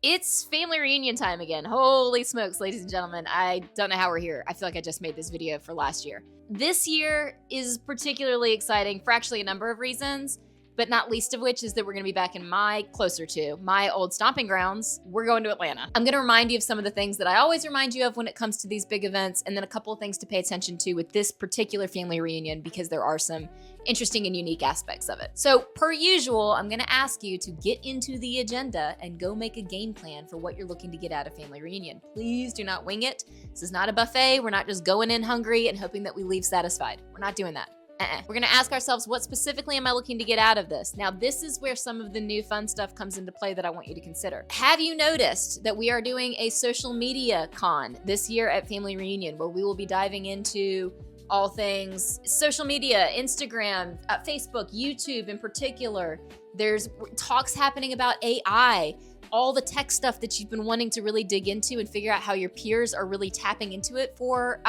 It's family reunion time again. Holy smokes, ladies and gentlemen. I don't know how we're here. I feel like I just made this video for last year. This year is particularly exciting for actually a number of reasons, but not least of which is that we're going to be back in closer to my old stomping grounds. We're going to Atlanta. I'm going to remind you of some of the things that I always remind you of when it comes to these big events, and then a couple of things to pay attention to with this particular family reunion because there are some interesting and unique aspects of it. So per usual, I'm going to ask you to get into the agenda and go make a game plan for what you're looking to get out of family reunion. Please do not wing it. This is not a buffet. We're not just going in hungry and hoping that we leave satisfied. We're not doing that. We're going to ask ourselves, what specifically am I looking to get out of this? Now, this is where some of the new fun stuff comes into play that I want you to consider. Have you noticed that we are doing a social media con this year at Family Reunion, where we will be diving into all things social media, Instagram, Facebook, YouTube in particular. There's talks happening about AI, all the tech stuff that you've been wanting to really dig into and figure out how your peers are really tapping into it for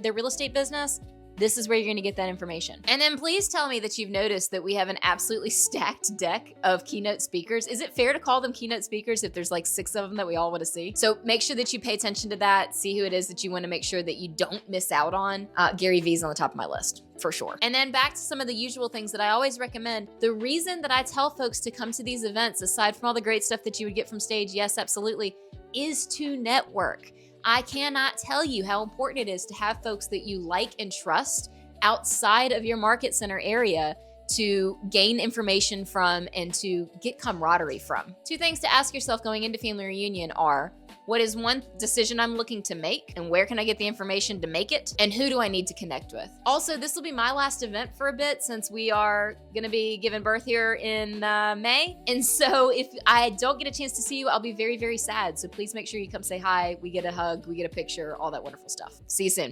their real estate business. This is where you're going to get that information. And then please tell me that you've noticed that we have an absolutely stacked deck of keynote speakers. Is it fair to call them keynote speakers if there's like 6 of them that we all want to see? So make sure that you pay attention to that, see who it is that you want to make sure that you don't miss out on. Gary Vee's on the top of my list, for sure. And then back to some of the usual things that I always recommend. The reason that I tell folks to come to these events, aside from all the great stuff that you would get from stage, yes, absolutely, is to network. I cannot tell you how important it is to have folks that you like and trust outside of your market center area to gain information from and to get camaraderie from. 2 things to ask yourself going into family reunion are, what is one decision I'm looking to make, and where can I get the information to make it, and who do I need to connect with? Also, this will be my last event for a bit since we are going to be giving birth here in May. And so if I don't get a chance to see you, I'll be very, very sad. So please make sure you come say hi. We get a hug, we get a picture, all that wonderful stuff. See you soon.